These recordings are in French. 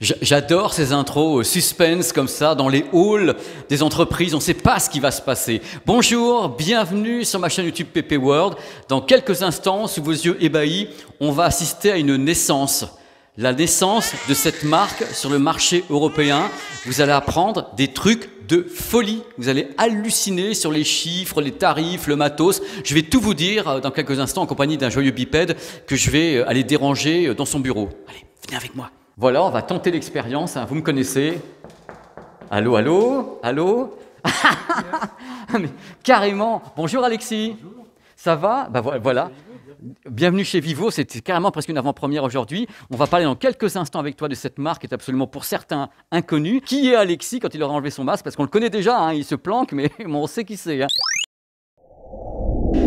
J'adore ces intros suspense comme ça, dans les halls des entreprises, on ne sait pas ce qui va se passer. Bonjour, bienvenue sur ma chaîne YouTube PP World. Dans quelques instants, sous vos yeux ébahis, on va assister à une naissance. La naissance de cette marque sur le marché européen. Vous allez apprendre des trucs de folie. Vous allez halluciner sur les chiffres, les tarifs, le matos. Je vais tout vous dire dans quelques instants en compagnie d'un joyeux bipède que je vais aller déranger dans son bureau. Allez, venez avec moi. Voilà, on va tenter l'expérience, hein. Vous me connaissez. Allô, allô, allô. Mais carrément. Bonjour Alexis. Bonjour. Ça va? Bah voilà. Bienvenue chez Vivo, c'est carrément presque une avant-première aujourd'hui. On va parler dans quelques instants avec toi de cette marque qui est absolument pour certains inconnue. Qui est Alexis quand il aura enlevé son masque? Parce qu'on le connaît déjà, hein, il se planque, mais on sait qui c'est. Hein.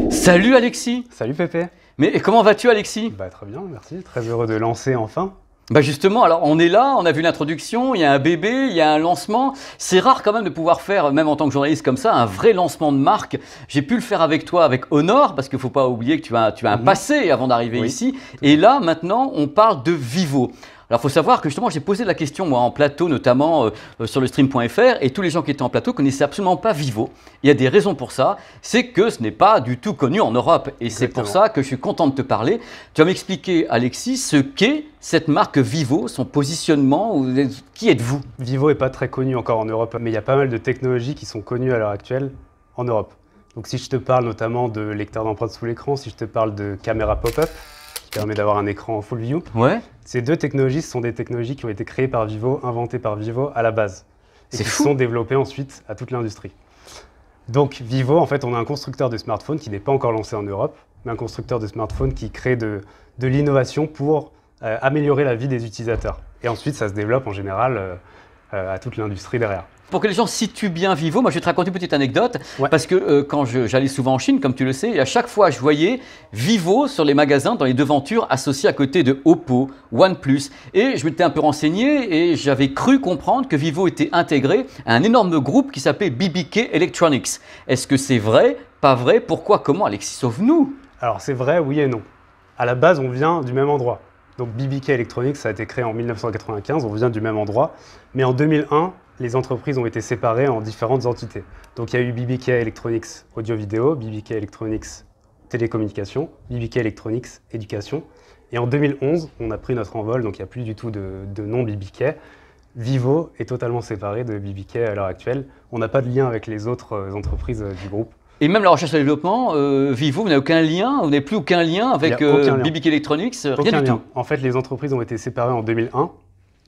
Salut Alexis. Salut Pépé. Mais comment vas-tu Alexis? Bah, très bien, merci. Très heureux de lancer enfin. Bah justement, alors on est là, on a vu l'introduction, il y a un bébé, il y a un lancement. C'est rare quand même de pouvoir faire, même en tant que journaliste comme ça, un vrai lancement de marque. J'ai pu le faire avec toi, avec Honor, parce qu'il ne faut pas oublier que tu as un passé avant d'arriver ici. Et là, maintenant, on parle de Vivo. Alors, il faut savoir que justement, j'ai posé la question, moi, en plateau, notamment sur le stream.fr, et tous les gens qui étaient en plateau connaissaient absolument pas Vivo. Il y a des raisons pour ça, c'est que ce n'est pas du tout connu en Europe. Et c'est pour ça que je suis content de te parler. Tu vas m'expliquer, Alexis, ce qu'est cette marque Vivo, son positionnement, qui êtes-vous? Vivo n'est pas très connu encore en Europe, mais il y a pas mal de technologies qui sont connues à l'heure actuelle en Europe. Donc, si je te parle notamment de lecteur d'empreintes sous l'écran, si je te parle de caméra pop-up, qui permet d'avoir un écran en full view. Ouais. Ces deux technologies, ce sont des technologies qui ont été créées par Vivo, inventées par Vivo à la base. Et qui sont développées ensuite à toute l'industrie. Donc Vivo, en fait, on a un constructeur de smartphones qui n'est pas encore lancé en Europe, mais un constructeur de smartphones qui crée de l'innovation pour améliorer la vie des utilisateurs. Et ensuite, ça se développe en général à toute l'industrie derrière. Pour que les gens situent bien Vivo, moi je vais te raconter une petite anecdote, parce que quand j'allais souvent en Chine, comme tu le sais, et à chaque fois je voyais Vivo sur les magasins, dans les devantures, associés à côté de Oppo, OnePlus. Et je m'étais un peu renseigné et j'avais cru comprendre que Vivo était intégré à un énorme groupe qui s'appelait BBK Electronics. Est-ce que c'est vrai? Pas vrai? Pourquoi? Comment? Alexis, sauve-nous! Alors c'est vrai, oui et non. À la base, on vient du même endroit. Donc BBK Electronics, ça a été créé en 1995, on vient du même endroit. Mais en 2001, les entreprises ont été séparées en différentes entités. Donc il y a eu BBK Electronics Audio-Vidéo, BBK Electronics Télécommunications, BBK Electronics Éducation. Et en 2011, on a pris notre envol, donc il n'y a plus du tout de nom BBK. Vivo est totalement séparé de BBK à l'heure actuelle. On n'a pas de lien avec les autres entreprises du groupe. Et même la recherche et le développement, Vivo, vous n'avez aucun lien, vous n'avez plus aucun lien avec BBK Electronics, rien du tout. En fait, les entreprises ont été séparées en 2001.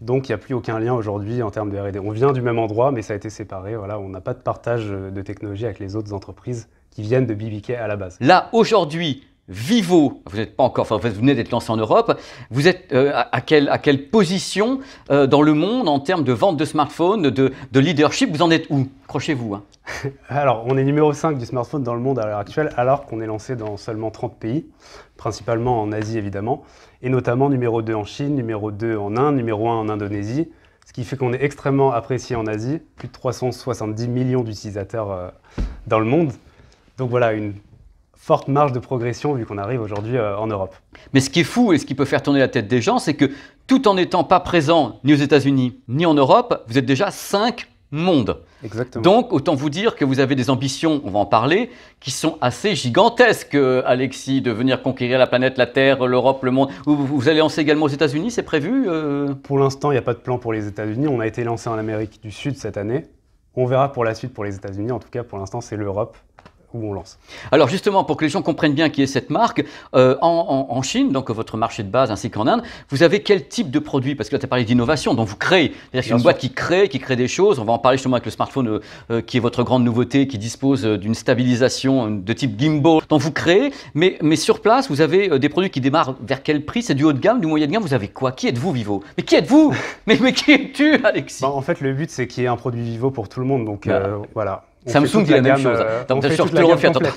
Donc, il n'y a plus aucun lien aujourd'hui en termes de R&D. On vient du même endroit, mais ça a été séparé. Voilà, on n'a pas de partage de technologie avec les autres entreprises qui viennent de BBK à la base. Là, aujourd'hui, Vivo, vous n'êtes pas encore, enfin, vous venez d'être lancé en Europe. Vous êtes à quelle position dans le monde en termes de vente de smartphones, de leadership? Vous en êtes où? Crochez-vous. Hein. Alors, on est numéro 5 du smartphone dans le monde à l'heure actuelle, alors qu'on est lancé dans seulement 30 pays, principalement en Asie évidemment, et notamment numéro 2 en Chine, numéro 2 en Inde, numéro 1 en Indonésie, ce qui fait qu'on est extrêmement apprécié en Asie, plus de 370 millions d'utilisateurs dans le monde. Donc voilà, une forte marge de progression vu qu'on arrive aujourd'hui en Europe. Mais ce qui est fou et ce qui peut faire tourner la tête des gens, c'est que tout en n'étant pas présent ni aux États-Unis ni en Europe, vous êtes déjà 5 mondes. Exactement. Donc, autant vous dire que vous avez des ambitions, on va en parler, qui sont assez gigantesques, Alexis, de venir conquérir la planète, la Terre, l'Europe, le monde. Vous allez lancer également aux États-Unis, c'est prévu Pour l'instant, il n'y a pas de plan pour les États-Unis. On a été lancé en Amérique du Sud cette année. On verra pour la suite pour les États-Unis. En tout cas, pour l'instant, c'est l'Europe où on lance. Alors justement, pour que les gens comprennent bien qui est cette marque, en Chine, donc votre marché de base ainsi qu'en Inde, vous avez quel type de produit? Parce que là, tu as parlé d'innovation, donc vous créez. C'est-à-dire que c'est une boîte qui crée des choses. On va en parler justement avec le smartphone qui est votre grande nouveauté, qui dispose d'une stabilisation de type gimbal. Donc vous créez, mais sur place, vous avez des produits qui démarrent vers quel prix? C'est du haut de gamme, du moyen de gamme? Vous avez quoi? Qui êtes-vous, Vivo? Mais qui êtes-vous? mais qui es-tu, Alexis? En fait, le but, c'est qu'il y ait un produit Vivo pour tout le monde. Donc voilà. Samsung dit la même chose.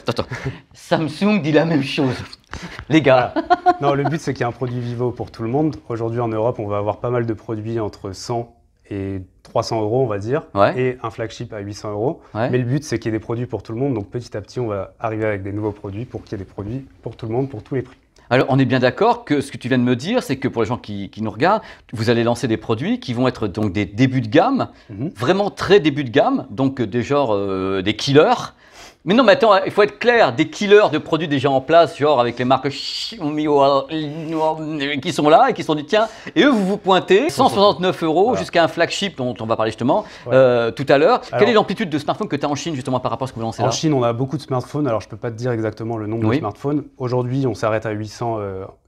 Attends. Samsung dit la même chose. Les gars. Voilà. Non, le but, c'est qu'il y ait un produit Vivo pour tout le monde. Aujourd'hui, en Europe, on va avoir pas mal de produits entre 100 et 300 euros, on va dire, et un flagship à 800 euros. Mais le but, c'est qu'il y ait des produits pour tout le monde. Donc, petit à petit, on va arriver avec des nouveaux produits pour qu'il y ait des produits pour tout le monde, pour tous les prix. Alors, on est bien d'accord que ce que tu viens de me dire, c'est que pour les gens qui nous regardent, vous allez lancer des produits qui vont être donc des débuts de gamme, vraiment très début de gamme, donc des genres des killers. Mais non, mais attends, il faut être clair, des killers de produits déjà en place, genre avec les marques qui sont là et qui se sont dit tiens, et eux vous vous pointez, 169 € voilà. Jusqu'à un flagship dont on va parler justement tout à l'heure. Quelle est l'amplitude de smartphones que tu as en Chine justement par rapport à ce que vous lancez là? En Chine, on a beaucoup de smartphones, alors je ne peux pas te dire exactement le nombre de smartphones. Aujourd'hui, on s'arrête à 800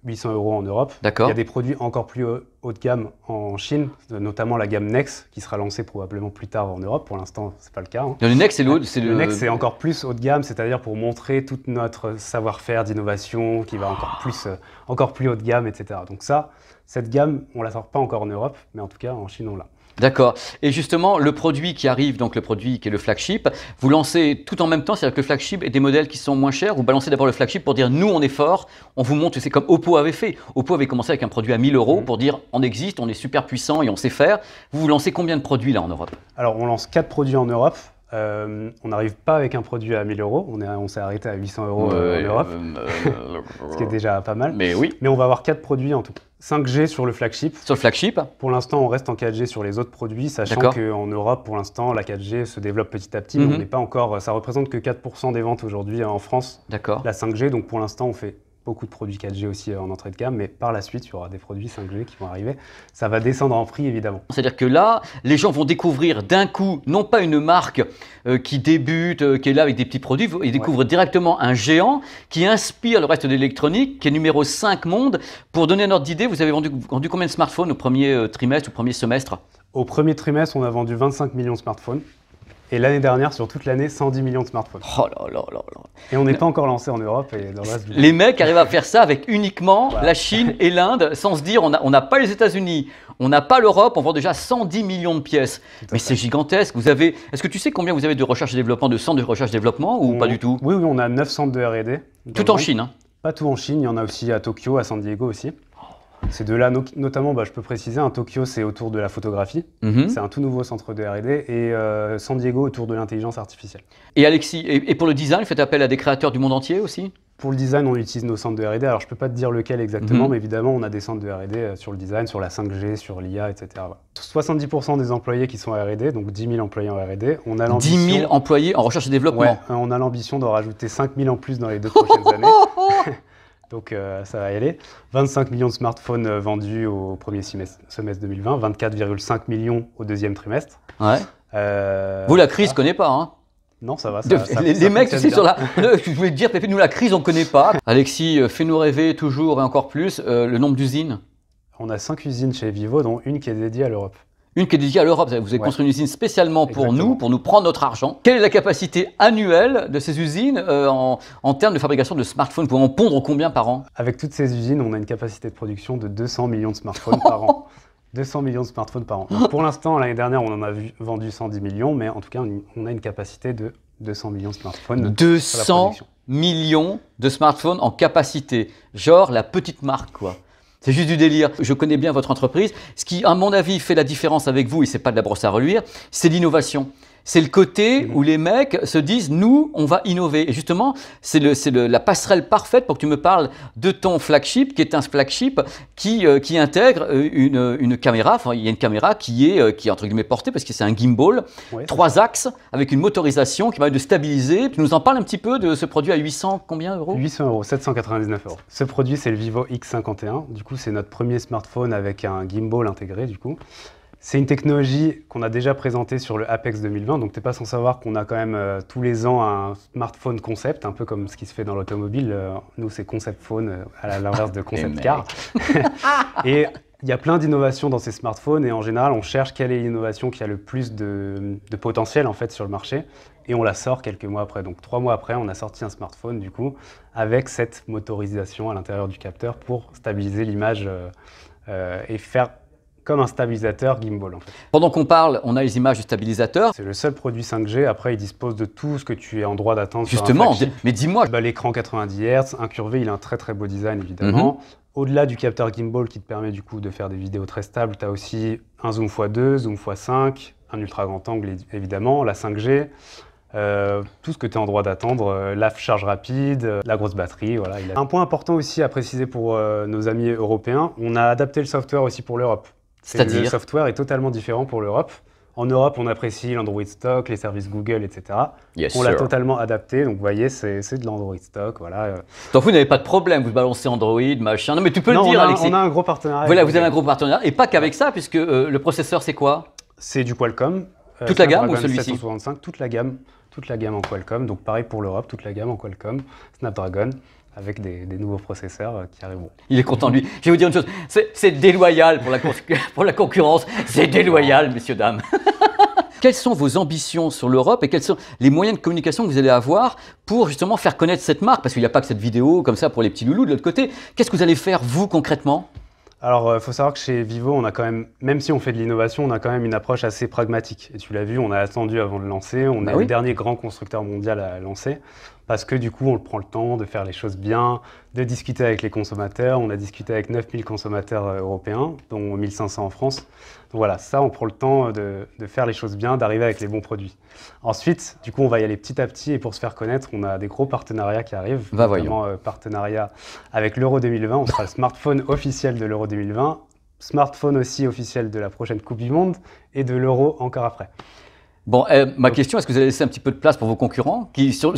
€ en Europe. D'accord. Il y a des produits encore plus haut de gamme en Chine, notamment la gamme Nex, qui sera lancée probablement plus tard en Europe. Pour l'instant, ce n'est pas le cas. Le Nex, c'est le Nex, c'est encore plus haut de gamme, c'est-à-dire pour montrer tout notre savoir-faire d'innovation qui va encore plus haut de gamme, etc. Donc cette gamme, on ne la sort pas encore en Europe, mais en tout cas, en Chine, on l'a. D'accord. Et justement, le produit qui arrive, donc le produit qui est le flagship, vous lancez tout en même temps, c'est-à-dire que le flagship est des modèles qui sont moins chers, vous balancez d'abord le flagship pour dire nous on est fort, on vous montre, c'est comme Oppo avait fait. Oppo avait commencé avec un produit à 1000 € pour dire on existe, on est super puissant et on sait faire. Vous lancez combien de produits là en Europe? Alors on lance 4 produits en Europe. On n'arrive pas avec un produit à 1000 €, on s'est arrêté à 800 € en Europe, ce qui est déjà pas mal. Mais oui. Mais on va avoir 4 produits en tout. 5G sur le flagship. Sur le flagship. Pour l'instant, on reste en 4G sur les autres produits, sachant qu'en Europe, pour l'instant, la 4G se développe petit à petit, mais on n'est pas encore. Ça représente que 4% des ventes aujourd'hui en France. D'accord. La 5G, donc pour l'instant, on fait beaucoup de produits 4G aussi en entrée de gamme, mais par la suite, il y aura des produits 5G qui vont arriver. Ça va descendre en prix, évidemment. C'est-à-dire que là, les gens vont découvrir d'un coup, non pas une marque qui débute, qui est là avec des petits produits, ils découvrent directement un géant qui inspire le reste de l'électronique, qui est numéro 5 monde. Pour donner un ordre d'idée, vous avez vendu combien de smartphones au premier trimestre, au premier semestre? Au premier trimestre, on a vendu 25 millions de smartphones. Et l'année dernière, sur toute l'année, 110 millions de smartphones. Oh là là là là. Et on n'est pas encore lancé en Europe et dans le reste du monde. Les mecs arrivent à faire ça avec uniquement la Chine et l'Inde, sans se dire on n'a pas les États-Unis, on n'a pas l'Europe, on vend déjà 110 millions de pièces. Mais c'est gigantesque. Est-ce que tu sais combien vous avez de recherche et développement, de centres de recherche et développement ou pas du tout? Oui, on a 9 centres de R&D. Tout en Chine, hein? Pas tout en Chine, il y en a aussi à Tokyo, à San Diego aussi. Ces deux-là, notamment, je peux préciser, Tokyo, c'est autour de la photographie. C'est un tout nouveau centre de R&D. Et San Diego, autour de l'intelligence artificielle. Et Alexis, et pour le design, vous faites appel à des créateurs du monde entier aussi? Pour le design, on utilise nos centres de R&D. Alors, je ne peux pas te dire lequel exactement, mais évidemment, on a des centres de R&D sur le design, sur la 5G, sur l'IA, etc. Voilà. 70% des employés qui sont en R&D, donc 10 000 employés en R&D. 10 000 employés en recherche et développement? Ouais, on a l'ambition d'en rajouter 5 000 en plus dans les 2 prochaines années. Donc ça va y aller. 25 millions de smartphones vendus au premier semestre 2020, 24,5 millions au deuxième trimestre. Ouais. Vous, la crise, ne connaît pas, hein? Non, ça va. Les mecs, tu sais, sur la... Je voulais te dire, Pépé, nous, la crise, on ne connaît pas. Alexis, fais-nous rêver toujours et encore plus le nombre d'usines. On a 5 usines chez Vivo, dont une qui est dédiée à l'Europe. Une qui est dédiée à l'Europe. Vous avez construit une usine spécialement pour nous prendre notre argent. Quelle est la capacité annuelle de ces usines en termes de fabrication de smartphones? Vous pouvez en pondre combien par an? Avec toutes ces usines, on a une capacité de production de 200 millions de smartphones par an. 200 millions de smartphones par an. Donc pour l'instant, l'année dernière, on en a vendu 110 millions, mais en tout cas, on a une capacité de 200 millions de smartphones. 200 millions de smartphones en capacité. Genre la petite marque, quoi. C'est juste du délire. Je connais bien votre entreprise. Ce qui, à mon avis, fait la différence avec vous, et c'est pas de la brosse à reluire, c'est l'innovation. C'est le côté où les mecs se disent, nous, on va innover. Et justement, c'est la passerelle parfaite pour que tu me parles de ton flagship, qui est un flagship qui intègre une caméra. Enfin, il y a une caméra qui est entre guillemets portée parce que c'est un gimbal, 3 axes, avec une motorisation qui permet de stabiliser. Tu nous en parles un petit peu de ce produit à 800 combien euros? 800 €, 799 €. Ce produit, c'est le Vivo X51. Du coup, c'est notre premier smartphone avec un gimbal intégré, du coup. C'est une technologie qu'on a déjà présentée sur le Apex 2020, donc tu n'es pas sans savoir qu'on a quand même tous les ans un smartphone concept, un peu comme ce qui se fait dans l'automobile. Nous, c'est concept phone, à l'inverse de concept car. Et il y a plein d'innovations dans ces smartphones et en général, on cherche quelle est l'innovation qui a le plus de potentiel en fait sur le marché et on la sort quelques mois après. Donc 3 mois après, on a sorti un smartphone du coup avec cette motorisation à l'intérieur du capteur pour stabiliser l'image et faire comme un stabilisateur gimbal en fait. Pendant qu'on parle, on a les images du stabilisateur. C'est le seul produit 5G, après il dispose de tout ce que tu es en droit d'attendre. Justement, mais dis-moi. L'écran 90 Hz, incurvé, il a un très très beau design évidemment. Au-delà du capteur gimbal qui te permet du coup de faire des vidéos très stables, tu as aussi un zoom x2, zoom x5, un ultra grand angle évidemment, la 5G, tout ce que tu es en droit d'attendre, la charge rapide, la grosse batterie. Voilà. Un point important aussi à préciser pour nos amis européens, on a adapté le software aussi pour l'Europe. C'est-à-dire ? Le software est totalement différent pour l'Europe. En Europe, on apprécie l'Android stock, les services Google, etc. On l'a totalement adapté, donc vous voyez, c'est de l'Android stock. Voilà. Donc vous n'avez pas de problème, vous balancez Android, machin. Non mais tu peux le dire, Alexis. On a un gros partenariat. Voilà, vous avez un gros partenariat. Et pas qu'avec ça, puisque le processeur, c'est quoi? C'est du Qualcomm. Toute la gamme ou celui-ci? 765, toute la gamme en Qualcomm. Donc pareil pour l'Europe, toute la gamme en Qualcomm, Snapdragon, avec des nouveaux processeurs qui arriveront. Il est content de lui. Je vais vous dire une chose, c'est déloyal pour la concurrence. C'est déloyal, messieurs, dames. Quelles sont vos ambitions sur l'Europe et quels sont les moyens de communication que vous allez avoir pour justement faire connaître cette marque? Parce qu'il n'y a pas que cette vidéo comme ça pour les petits loulous de l'autre côté. Qu'est-ce que vous allez faire, vous, concrètement? Alors, il faut savoir que chez Vivo, on a quand même si on fait de l'innovation, on a quand même une approche assez pragmatique. Et tu l'as vu, on a attendu avant de lancer. On est le dernier grand constructeur mondial à lancer. Parce que du coup, on prend le temps de faire les choses bien, de discuter avec les consommateurs. On a discuté avec 9000 consommateurs européens, dont 1500 en France. Donc voilà, ça, on prend le temps de faire les choses bien, d'arriver avec les bons produits. Ensuite, du coup, on va y aller petit à petit. Et pour se faire connaître, on a des gros partenariats qui arrivent. Notamment partenariat avec l'Euro 2020. On sera le smartphone officiel de l'Euro 2020. Smartphone aussi officiel de la prochaine Coupe du Monde et de l'Euro encore après. Bon, ma question, est-ce que vous allez laisser un petit peu de place pour vos concurrents Bien sûr.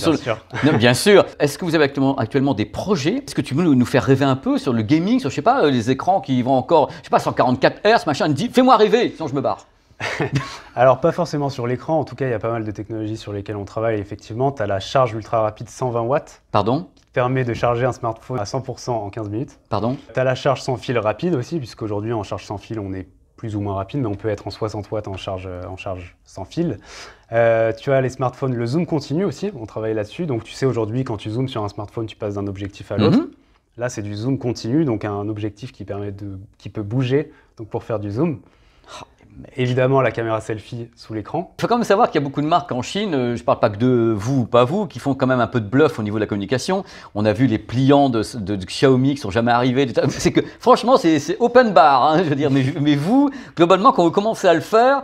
Non, bien sûr. Est-ce que vous avez actuellement des projets? Est-ce que tu veux nous faire rêver un peu sur le gaming, sur, je sais pas, les écrans qui vont encore, je sais pas, 144 Hz, machin, fais-moi rêver, sinon je me barre. Alors, pas forcément sur l'écran. En tout cas, il y a pas mal de technologies sur lesquelles on travaille. Effectivement, tu as la charge ultra rapide 120 watts. Pardon? Qui permet de charger un smartphone à 100% en 15 minutes. Pardon? Tu as la charge sans fil rapide aussi, puisqu'aujourd'hui, en charge sans fil, on est plus ou moins rapide, mais on peut être en 60 watts en charge sans fil. Tu as les smartphones, le zoom continu aussi, on travaille là-dessus. Donc tu sais aujourd'hui, quand tu zoomes sur un smartphone, tu passes d'un objectif à l'autre. Là, c'est du zoom continu, donc un objectif qui peut bouger donc pour faire du zoom. Évidemment, la caméra selfie sous l'écran. Il faut quand même savoir qu'il y a beaucoup de marques en Chine, je ne parle pas que de vous ou pas vous, qui font quand même un peu de bluff au niveau de la communication. On a vu les pliants de Xiaomi qui ne sont jamais arrivés. C'est que, franchement, c'est open bar, hein, je veux dire. Mais vous, globalement, quand vous commencez à le faire,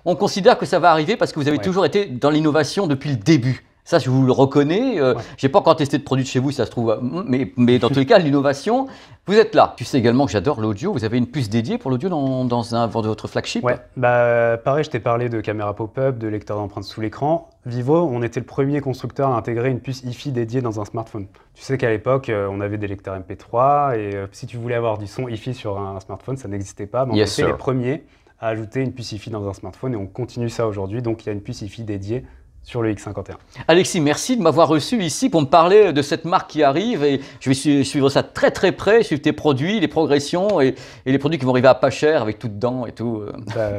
on considère que ça va arriver parce que vous avez toujours été dans l'innovation depuis le début. Ça, je vous le reconnais. Je n'ai pas encore testé de produit de chez vous, ça se trouve. Mais dans tous les cas, l'innovation, vous êtes là. Tu sais également que j'adore l'audio. Vous avez une puce dédiée pour l'audio dans votre flagship? Ouais, pareil, je t'ai parlé de caméra pop-up, de lecteur d'empreintes sous l'écran. Vivo, on était le premier constructeur à intégrer une puce Hi-Fi dédiée dans un smartphone. Tu sais qu'à l'époque, on avait des lecteurs MP3 et si tu voulais avoir du son Hi-Fi sur un smartphone, ça n'existait pas. Mais on était les premiers à ajouter une puce Hi-Fi dans un smartphone et on continue ça aujourd'hui. Donc, il y a une puce Hi-Fi dédiée sur le X51. Alexis, merci de m'avoir reçu ici pour me parler de cette marque qui arrive et je vais suivre ça très très près, suivre tes produits, les progressions et les produits qui vont arriver à pas cher avec tout dedans et tout.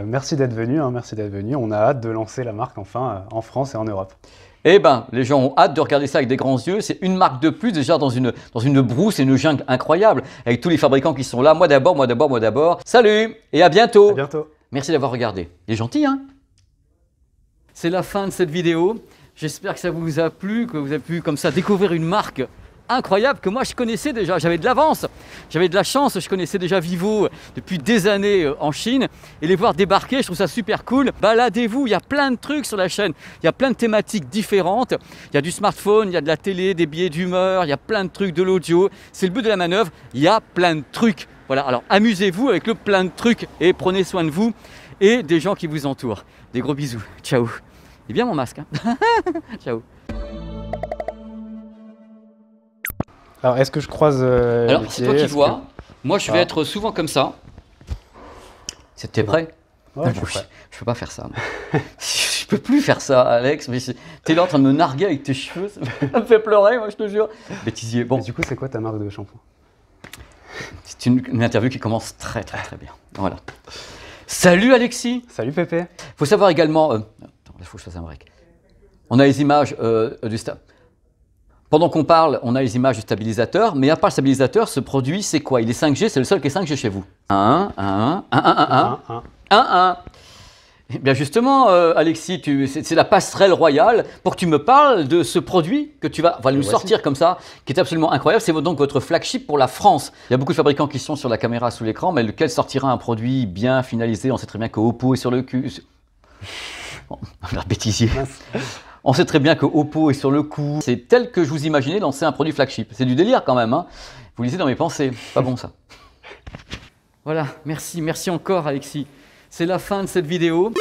Merci d'être venu, merci d'être venu. On a hâte de lancer la marque enfin en France et en Europe. Eh ben, les gens ont hâte de regarder ça avec des grands yeux. C'est une marque de plus déjà dans une brousse et une jungle incroyable avec tous les fabricants qui sont là. Moi d'abord, moi d'abord, moi d'abord. Salut et à bientôt. À bientôt. Merci d'avoir regardé. Il est gentil, hein? C'est la fin de cette vidéo. J'espère que ça vous a plu, que vous avez pu comme ça découvrir une marque incroyable que moi je connaissais déjà. J'avais de l'avance, j'avais de la chance. Je connaissais déjà Vivo depuis des années en Chine et les voir débarquer, je trouve ça super cool. Baladez-vous, il y a plein de trucs sur la chaîne. Il y a plein de thématiques différentes. Il y a du smartphone, il y a de la télé, des billets d'humeur, il y a plein de trucs, de l'audio. C'est le but de la manœuvre. Il y a plein de trucs. Voilà, alors amusez-vous avec le plein de trucs et prenez soin de vous et des gens qui vous entourent. Des gros bisous. Ciao. Il est bien mon masque. Hein. Ciao. Alors, est-ce que je croise alors, c'est toi qui vois. Moi, je vais être souvent comme ça. T'es prêt? Ouais, je peux pas faire ça. Je peux plus faire ça, Alex. Mais t'es là en train de me narguer avec tes cheveux. Ça me fait pleurer, moi, je te jure. Bêtisier. Bon. Et du coup, c'est quoi ta marque de shampoing? C'est une interview qui commence très bien. Voilà. Salut Alexis. Salut Pépé. Faut savoir également... attends, il faut que je fasse un break. On a les images du Pendant qu'on parle, on a les images du stabilisateur, mais à part le stabilisateur, ce produit, c'est quoi? Il est 5G, c'est le seul qui est 5G chez vous. 1. Eh bien justement, Alexis, c'est la passerelle royale pour que tu me parles de ce produit que tu vas nous sortir comme ça, qui est absolument incroyable. C'est donc votre flagship pour la France. Il y a beaucoup de fabricants qui sont sur la caméra sous l'écran, mais lequel sortira un produit bien finalisé? On sait très bien que Oppo est sur le cul. Bon, la bêtisier. On sait très bien que Oppo est sur le coup. C'est tel que je vous imaginais lancer un produit flagship. C'est du délire quand même, hein. Vous lisez dans mes pensées. Pas bon ça. Voilà, merci encore Alexis. C'est la fin de cette vidéo.